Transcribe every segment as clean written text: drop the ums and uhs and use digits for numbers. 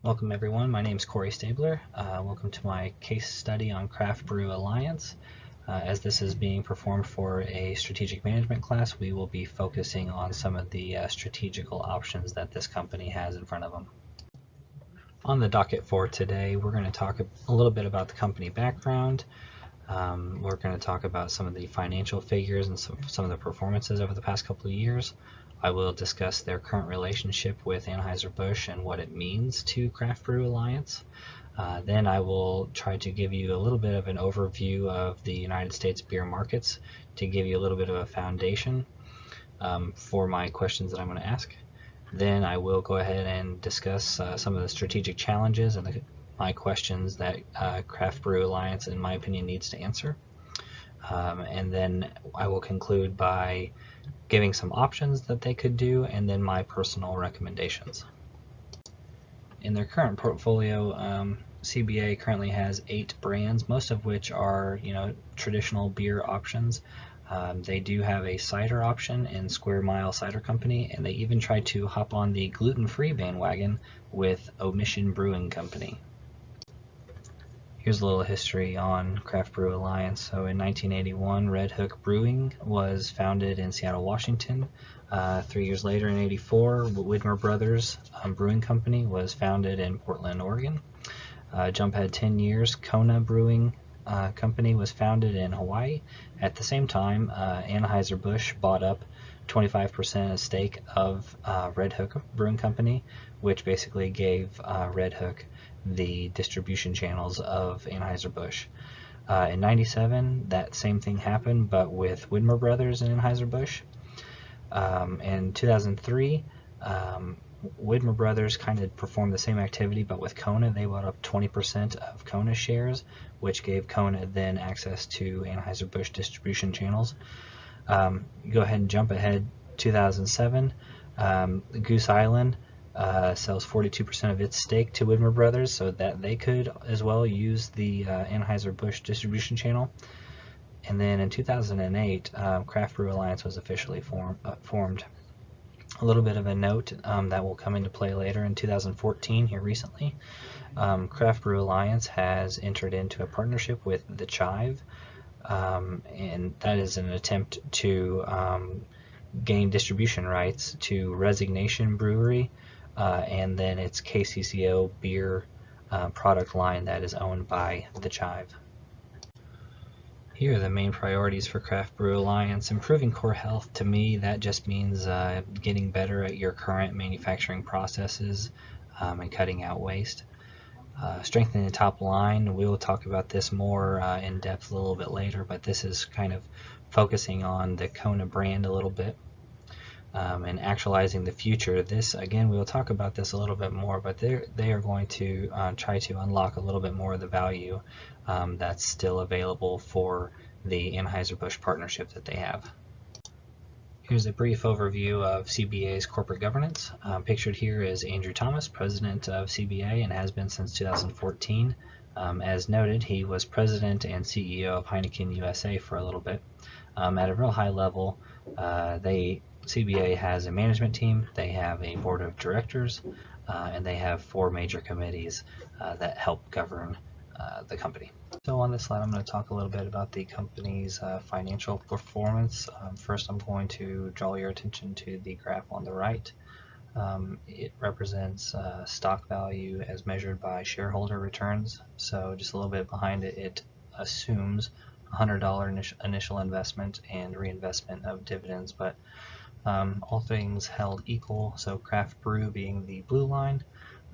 Welcome everyone, my name is Cory Stabler. Welcome to my case study on Craft Brew Alliance. As this is being performed for a strategic management class, we will be focusing on some of the strategical options that this company has in front of them. On the docket for today, we're going to talk a little bit about the company background. We're going to talk about some of the financial figures and some of the performances over the past couple of years. I will discuss their current relationship with Anheuser-Busch and what it means to Craft Brew Alliance. Then I will try to give you a little bit of an overview of the United States beer markets to give you a little bit of a foundation for my questions that I'm going to ask. Then I will go ahead and discuss some of the strategic challenges and my questions that Craft Brew Alliance, in my opinion, needs to answer. And then I will conclude by giving some options that they could do, and then my personal recommendations. In their current portfolio, CBA currently has 8 brands, most of which are traditional beer options. They do have a cider option in Square Mile Cider Company, and they even tried to hop on the gluten-free bandwagon with Omission Brewing Company. Here's a little history on Craft Brew Alliance. So in 1981, Red Hook Brewing was founded in Seattle, Washington. 3 years later, in '84, Widmer Brothers Brewing Company was founded in Portland, Oregon. Jump ahead 10 years, Kona Brewing Company was founded in Hawaii. At the same time, Anheuser-Busch bought up 25% of stake of Red Hook Brewing Company, which basically gave Red Hook the distribution channels of Anheuser-Busch. In '97, that same thing happened, but with Widmer Brothers and Anheuser-Busch. In 2003, Widmer Brothers kind of performed the same activity, but with Kona. They bought up 20% of Kona shares, which gave Kona then access to Anheuser-Busch distribution channels. Go ahead and jump ahead 2007. Goose Island sells 42% of its stake to Widmer Brothers so that they could as well use the Anheuser-Busch distribution channel. And then in 2008, Craft Brew Alliance was officially formed. A little bit of a note that will come into play later in 2014 here recently. Craft Brew Alliance has entered into a partnership with the Chive, and that is an attempt to gain distribution rights to Resignation Brewery and then its KCCO beer product line that is owned by the Chive. Here are the main priorities for Craft Brew Alliance. Improving core health, to me, that just means getting better at your current manufacturing processes and cutting out waste. Strengthening the top line, we will talk about this more in depth a little bit later, but this is kind of focusing on the Kona brand a little bit. And actualizing the future. This, again, we will talk about this a little bit more, but they are going to try to unlock a little bit more of the value that's still available for the Anheuser-Busch partnership that they have. Here's a brief overview of CBA's corporate governance. Pictured here is Andrew Thomas, president of CBA, and has been since 2014. As noted, he was president and CEO of Heineken USA for a little bit. At a real high level, CBA has a management team, they have a board of directors, and they have 4 major committees that help govern the company. So on this slide, I'm going to talk a little bit about the company's financial performance. First, I'm going to draw your attention to the graph on the right. It represents stock value as measured by shareholder returns. So just a little bit behind it, it assumes $100 initial investment and reinvestment of dividends, but all things held equal, so Craft Brew being the blue line,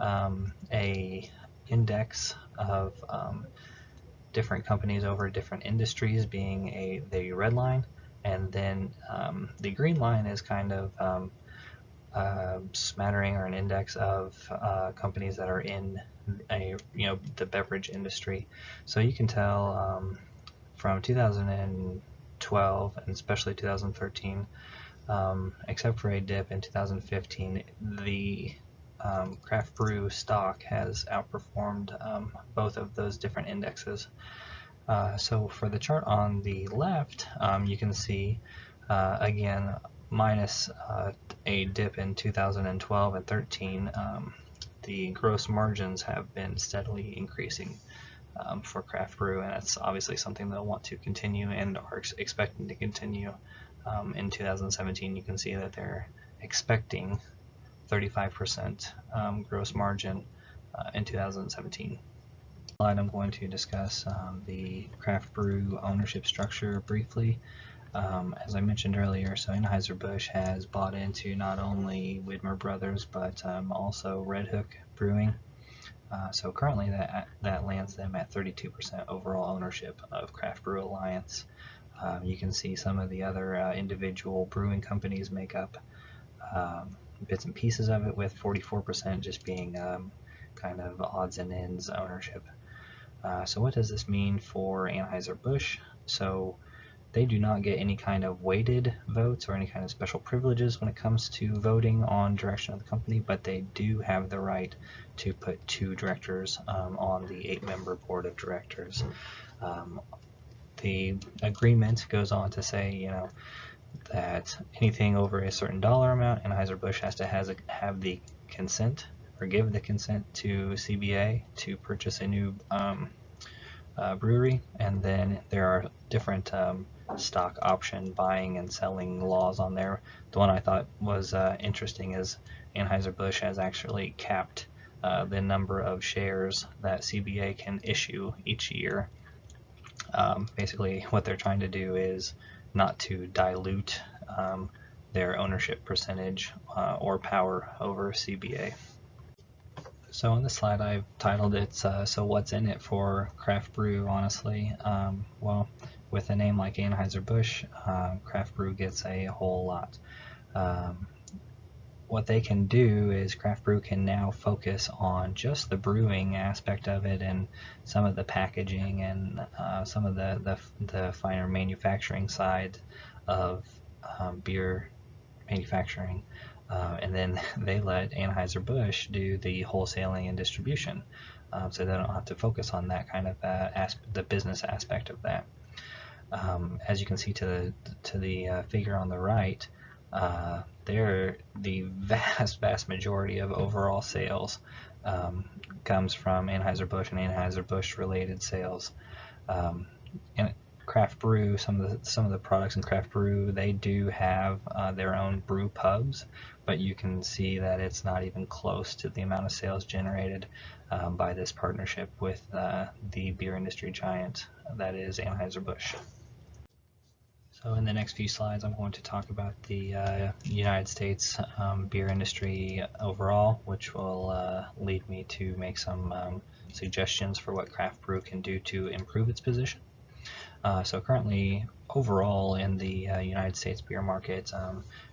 a index of different companies over different industries being the red line, and then the green line is kind of smattering or an index of companies that are in the beverage industry. So you can tell from 2012 and especially 2013, except for a dip in 2015, the Craft Brew stock has outperformed both of those different indexes. So for the chart on the left, you can see again minus a dip in 2012 and 13, the gross margins have been steadily increasing for craft brew, and it's obviously something they'll want to continue and are expecting to continue. In 2017, you can see that they're expecting 35% gross margin in 2017. I'm going to discuss the craft brew ownership structure briefly. As I mentioned earlier, so Anheuser-Busch has bought into not only Widmer Brothers, but also Red Hook Brewing. So currently that lands them at 32% overall ownership of Craft Brew Alliance. You can see some of the other individual brewing companies make up bits and pieces of it, with 44% just being kind of odds and ends ownership. So what does this mean for Anheuser-Busch? So they do not get any kind of weighted votes or any kind of special privileges when it comes to voting on direction of the company, but they do have the right to put 2 directors on the 8-member board of directors. The agreement goes on to say, that anything over a certain dollar amount, Anheuser-Busch has to have the consent or give the consent to CBA to purchase a new brewery, and then there are different stock option buying and selling laws on there. The one I thought was interesting is Anheuser-Busch has actually capped the number of shares that CBA can issue each year. Basically, what they're trying to do is not to dilute their ownership percentage or power over CBA. So on this slide I've titled it, so what's in it for craft brew, honestly? Well, with a name like Anheuser-Busch, craft brew gets a whole lot. What they can do is craft brew can now focus on just the brewing aspect of it and some of the packaging and some of the finer manufacturing side of beer manufacturing. And then they let Anheuser-Busch do the wholesaling and distribution, so they don't have to focus on that kind of the business aspect of that. As you can see to the figure on the right, the vast majority of overall sales comes from Anheuser-Busch and Anheuser-Busch related sales. And craft brew, some of the products in craft brew, they do have their own brew pubs, but you can see that it's not even close to the amount of sales generated by this partnership with the beer industry giant that is Anheuser-Busch. So in the next few slides, I'm going to talk about the United States beer industry overall, which will lead me to make some suggestions for what craft brew can do to improve its position. So currently, overall in the United States beer market,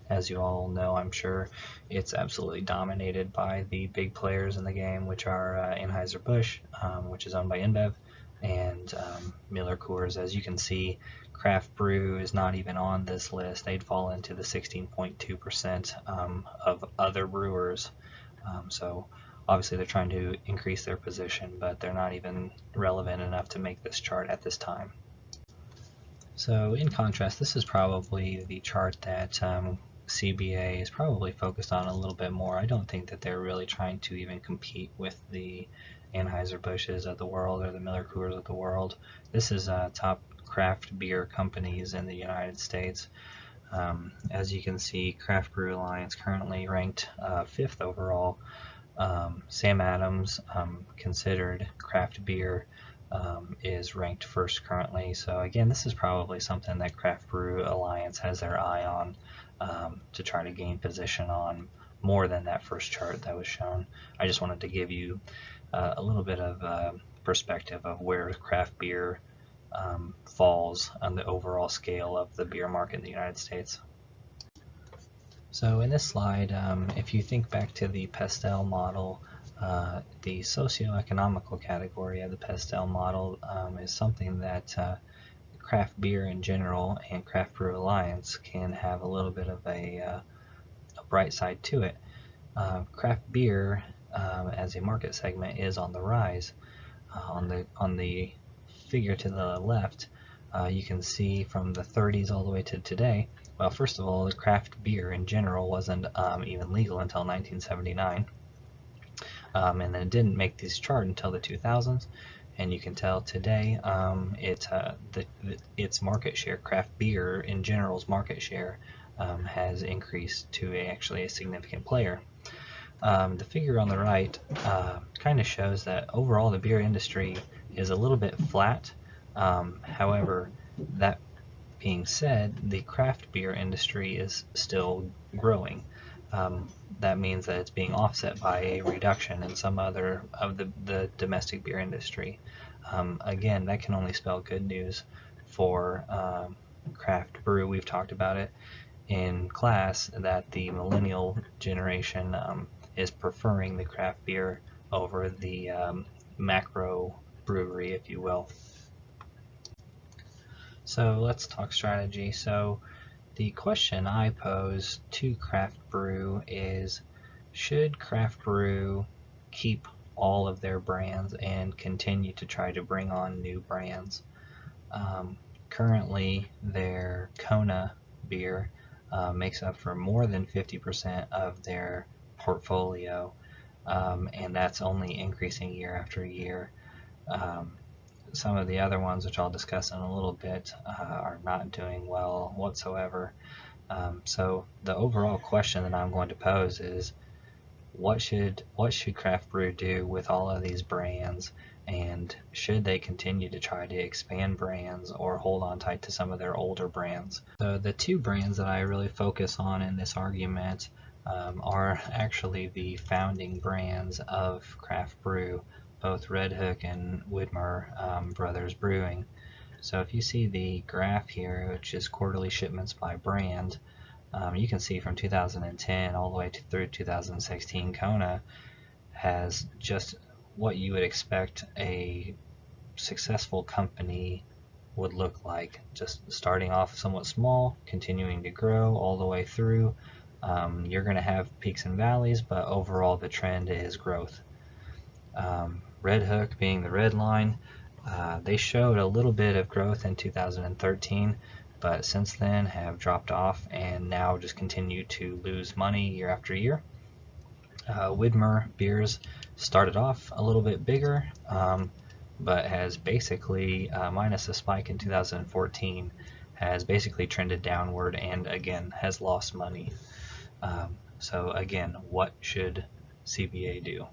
as you all know, I'm sure, it's absolutely dominated by the big players in the game, which are Anheuser-Busch, which is owned by InBev, and Miller Coors. As you can see, craft brew is not even on this list. They'd fall into the 16.2% of other brewers. So obviously they're trying to increase their position, but they're not even relevant enough to make this chart at this time. So in contrast, this is probably the chart that CBA is probably focused on a little bit more. I don't think that they're really trying to even compete with the Anheuser-Busch's of the world or the Miller Coors of the world. This is top craft beer companies in the United States. As you can see, Craft Brew Alliance currently ranked 5th overall. Sam Adams, considered craft beer, is ranked 1st currently. So again, this is probably something that Craft Brew Alliance has their eye on to try to gain position on more than that first chart that was shown. I just wanted to give you a little bit of perspective of where craft beer falls on the overall scale of the beer market in the United States. So in this slide, if you think back to the Pestel model, the socio-economical category of the Pestel model is something that craft beer in general and Craft Brew Alliance can have a little bit of a bright side to it. Craft beer as a market segment is on the rise. On the figure to the left, you can see from the 30s all the way to today. Well, first of all, the craft beer in general wasn't even legal until 1979. and then it didn't make this chart until the 2000s. And you can tell today its market share, craft beer in general's market share, has increased to actually a significant player. The figure on the right kind of shows that overall the beer industry is a little bit flat. However, that being said, the craft beer industry is still growing. That means that it's being offset by a reduction in some other of the domestic beer industry. Again, that can only spell good news for craft brew. We've talked about it in class that the millennial generation is preferring the craft beer over the macro brewery, if you will. So let's talk strategy. So the question I pose to craft brew is, should craft brew keep all of their brands and continue to try to bring on new brands? Currently, their Kona beer makes up for more than 50% of their portfolio, and that's only increasing year after year. Some of the other ones, which I'll discuss in a little bit, are not doing well whatsoever. So the overall question that I'm going to pose is, what should craft brew do with all of these brands, and should they continue to try to expand brands or hold on tight to some of their older brands? So the two brands that I really focus on in this argument are actually the founding brands of craft brew, both Red Hook and Widmer Brothers Brewing. So if you see the graph here, which is quarterly shipments by brand, you can see from 2010 all the way through 2016, Kona has just what you would expect a successful company would look like, just starting off somewhat small, continuing to grow all the way through. You're going to have peaks and valleys, but overall the trend is growth. Red Hook being the red line, they showed a little bit of growth in 2013, but since then have dropped off and now just continue to lose money year after year. Widmer Beers started off a little bit bigger, but has basically, minus a spike in 2014, has basically trended downward and again has lost money. So again, what should CBA do?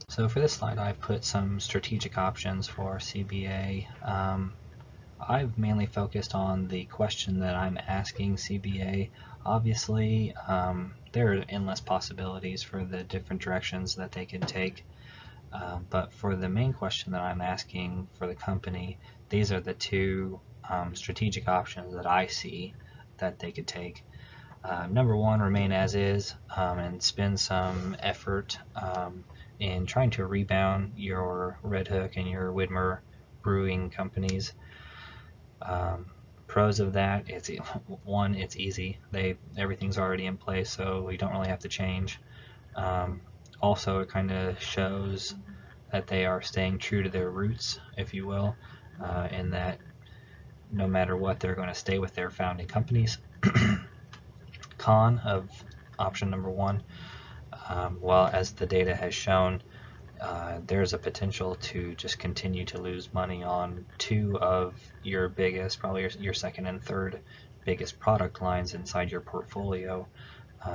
So for this slide, I've put some strategic options for CBA. I've mainly focused on the question that I'm asking CBA. Obviously, there are endless possibilities for the different directions that they could take. But for the main question that I'm asking for the company, these are the two strategic options that I see that they could take. Number one, remain as is and spend some effort in trying to rebound your Red Hook and your Widmer brewing companies. Pros of that, it's easy. Everything's already in place, so we don't really have to change. Also, it kind of shows that they are staying true to their roots, if you will, in that no matter what, they're going to stay with their founding companies. Con of option number one, well, as the data has shown, there's a potential to just continue to lose money on two of your biggest, probably your second and third biggest product lines inside your portfolio.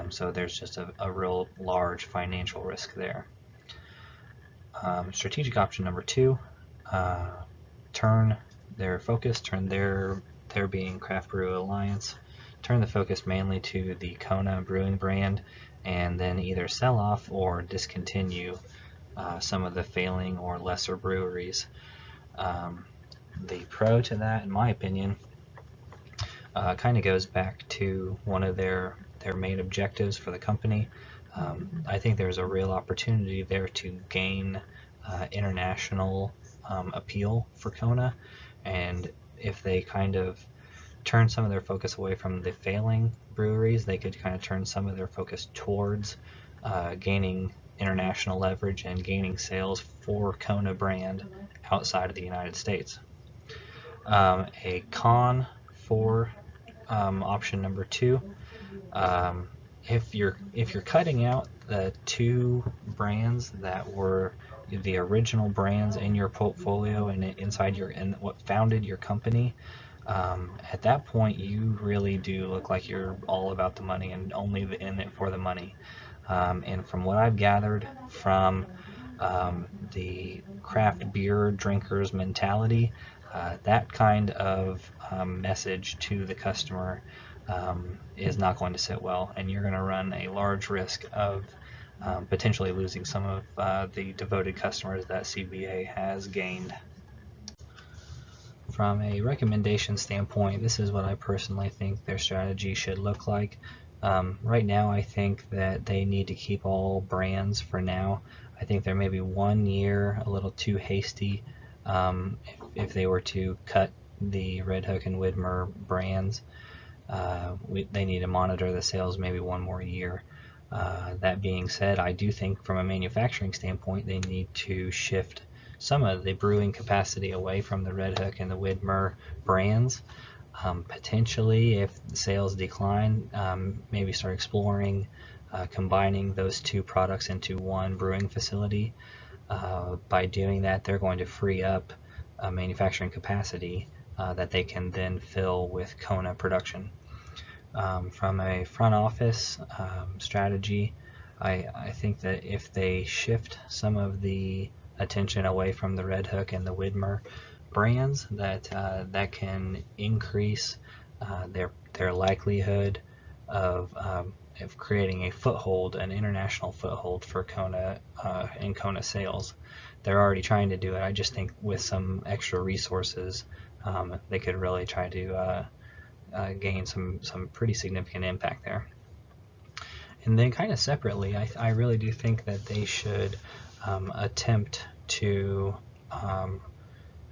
So there's just a real large financial risk there. Strategic option number two, turn their focus, their being Craft Brew Alliance, turn the focus mainly to the Kona brewing brand, and then either sell off or discontinue some of the failing or lesser breweries. The pro to that, in my opinion, kind of goes back to one of their main objectives for the company. I think there's a real opportunity there to gain international appeal for Kona, and if they kind of turn some of their focus away from the failing breweries, they could kind of turn some of their focus towards gaining international leverage and gaining sales for Kona brand outside of the United States. A con for option number two, if you're cutting out the two brands that were the original brands in your portfolio and what founded your company, at that point you really do look like you're all about the money and only in it for the money. And from what I've gathered from the craft beer drinkers mentality, that kind of message to the customer is not going to sit well, and you're going to run a large risk of potentially losing some of the devoted customers that CBA has gained. From a recommendation standpoint, this is what I personally think their strategy should look like. Right now, I think that they need to keep all brands for now. I think they're maybe 1 year a little too hasty if they were to cut the Red Hook and Widmer brands. They need to monitor the sales maybe 1 more year. That being said, I do think from a manufacturing standpoint they need to shift some of the brewing capacity away from the Red Hook and the Widmer brands. Potentially, if the sales decline, maybe start exploring combining those two products into one brewing facility. By doing that, they're going to free up manufacturing capacity that they can then fill with Kona production. From a front office strategy, I think that if they shift some of the attention away from the Red Hook and the Widmer brands, that can increase their likelihood of creating a foothold, an international foothold for Kona and Kona sales. They're already trying to do it. I just think with some extra resources, they could really try to gain some pretty significant impact there. And then kind of separately, I really do think that they should attempt to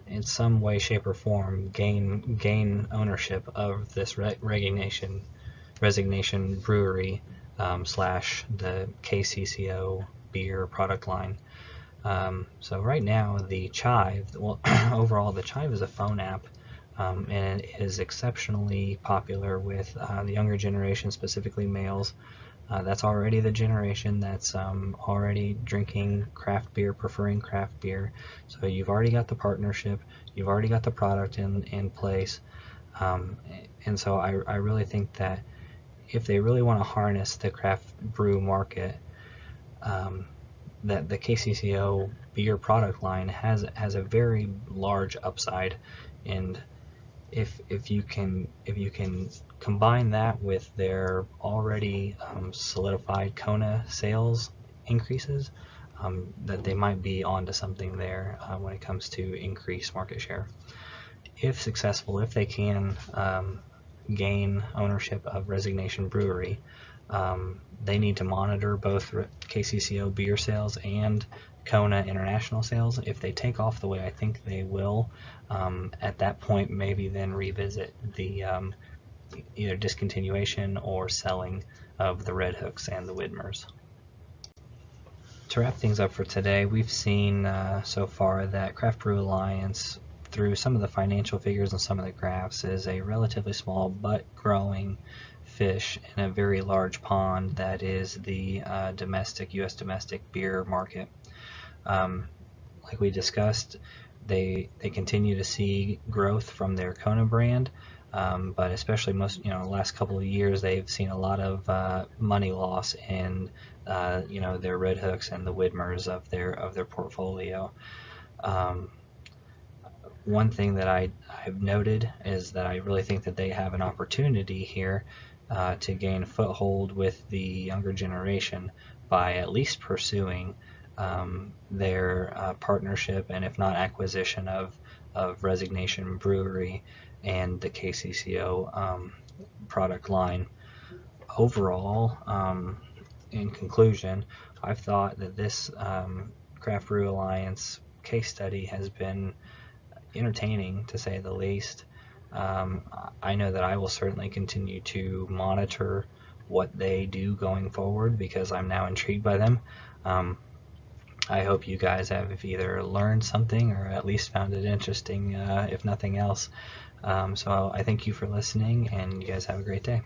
in some way, shape, or form gain ownership of this Resignation Brewery slash the KCCO beer product line. So right now the Chive, well, overall the Chive is a phone app, and it is exceptionally popular with the younger generation, specifically males. That's already the generation that's already drinking craft beer, preferring craft beer. So you've already got the partnership, you've already got the product in place. And so I really think that if they really want to harness the craft brew market, that the KCCO beer product line has a very large upside. And if you can combine that with their already solidified Kona sales increases, that they might be onto something there when it comes to increased market share. If successful, if they can gain ownership of Resignation Brewery, they need to monitor both KCCO beer sales and Kona international sales. If they take off the way I think they will, at that point maybe then revisit the either discontinuation or selling of the Red Hooks and the Widmers. To wrap things up for today, we've seen so far that Craft Brew Alliance, through some of the financial figures and some of the graphs, is a relatively small but growing fish in a very large pond that is the U.S. domestic beer market. Like we discussed, they continue to see growth from their Kona brand, but especially the last couple of years they've seen a lot of money loss in their Red Hooks and the Widmers of their portfolio. One thing that I've noted is that I really think that they have an opportunity here to gain a foothold with the younger generation by at least pursuing their partnership, and if not acquisition, of Resignation Brewery and the KCCO product line. Overall, in conclusion, I've thought that this Craft Brew Alliance case study has been entertaining, to say the least. I know that I will certainly continue to monitor what they do going forward because I'm now intrigued by them. I hope you guys have either learned something or at least found it interesting, if nothing else. So I thank you for listening, and you guys have a great day.